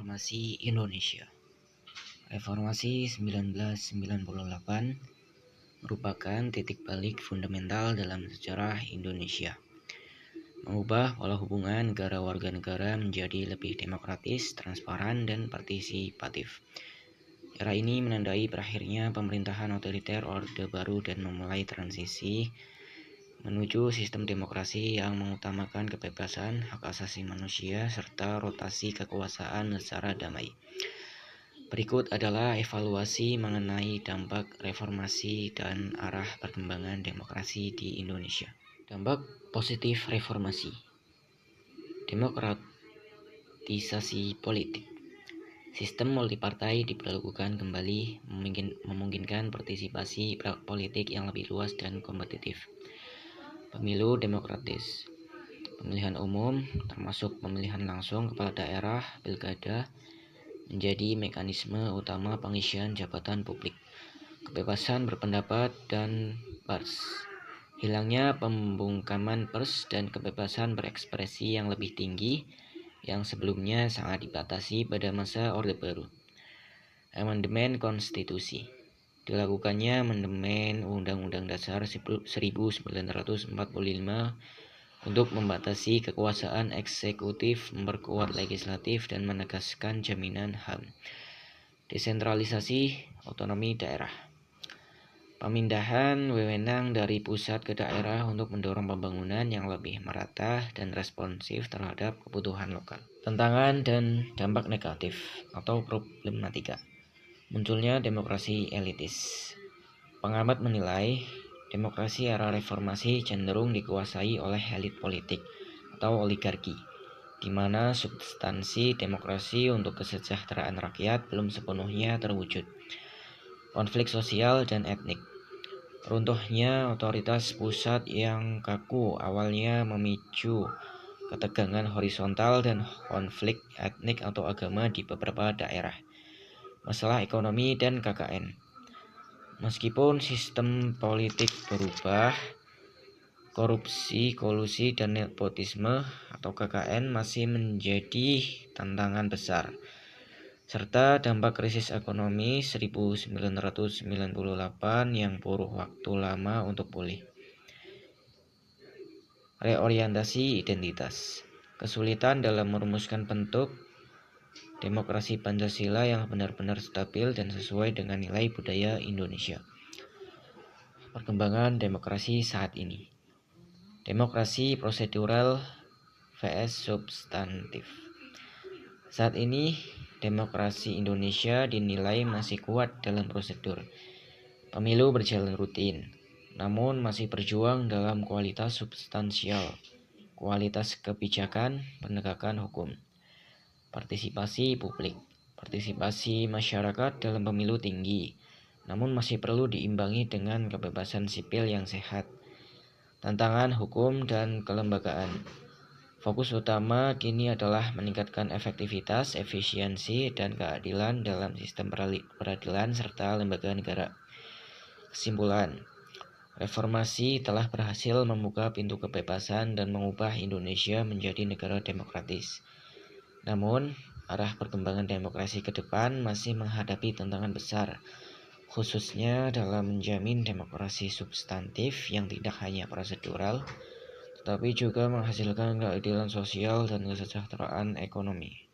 Reformasi Indonesia. Reformasi 1998 merupakan titik balik fundamental dalam sejarah Indonesia, mengubah pola hubungan negara warga negara menjadi lebih demokratis, transparan, dan partisipatif. Era ini menandai berakhirnya pemerintahan otoriter Orde Baru dan memulai transisi menuju sistem demokrasi yang mengutamakan kebebasan, hak asasi manusia, serta rotasi kekuasaan secara damai. Berikut adalah evaluasi mengenai dampak reformasi dan arah perkembangan demokrasi di Indonesia. Dampak positif reformasi. Demokratisasi politik. Sistem multipartai diberlakukan kembali, memungkinkan partisipasi politik yang lebih luas dan kompetitif. Pemilu demokratis. Pemilihan umum, termasuk pemilihan langsung kepala daerah, pilkada, menjadi mekanisme utama pengisian jabatan publik. Kebebasan berpendapat dan pers. Hilangnya pembungkaman pers dan kebebasan berekspresi yang lebih tinggi yang sebelumnya sangat dibatasi pada masa Orde Baru. Amandemen Konstitusi. Dilakukannya amandemen Undang-Undang Dasar 1945 untuk membatasi kekuasaan eksekutif, memperkuat legislatif, dan menegaskan jaminan HAM. Desentralisasi otonomi daerah. Pemindahan wewenang dari pusat ke daerah untuk mendorong pembangunan yang lebih merata dan responsif terhadap kebutuhan lokal. Tantangan dan dampak negatif atau problematika. Munculnya demokrasi elitis. Pengamat menilai demokrasi era reformasi cenderung dikuasai oleh elit politik atau oligarki, di mana substansi demokrasi untuk kesejahteraan rakyat belum sepenuhnya terwujud. Konflik sosial dan etnik. Runtuhnya otoritas pusat yang kaku awalnya memicu ketegangan horizontal dan konflik etnik atau agama di beberapa daerah. Masalah ekonomi dan KKN. Meskipun sistem politik berubah, korupsi, kolusi, dan nepotisme atau KKN masih menjadi tantangan besar, serta dampak krisis ekonomi 1998 yang butuh waktu lama untuk pulih. Reorientasi identitas. Kesulitan dalam merumuskan bentuk demokrasi Pancasila yang benar-benar stabil dan sesuai dengan nilai budaya Indonesia. Perkembangan demokrasi saat ini. Demokrasi prosedural vs substantif. Saat ini, demokrasi Indonesia dinilai masih kuat dalam prosedur. Pemilu berjalan rutin, namun masih berjuang dalam kualitas substansial, kualitas kebijakan, penegakan hukum. Partisipasi publik. Partisipasi masyarakat dalam pemilu tinggi, namun masih perlu diimbangi dengan kebebasan sipil yang sehat. Tantangan hukum dan kelembagaan. Fokus utama kini adalah meningkatkan efektivitas, efisiensi, dan keadilan dalam sistem peradilan serta lembaga negara. Kesimpulan, reformasi telah berhasil membuka pintu kebebasan dan mengubah Indonesia menjadi negara demokratis. Namun, arah perkembangan demokrasi ke depan masih menghadapi tantangan besar, khususnya dalam menjamin demokrasi substantif yang tidak hanya prosedural, tetapi juga menghasilkan keadilan sosial dan kesejahteraan ekonomi.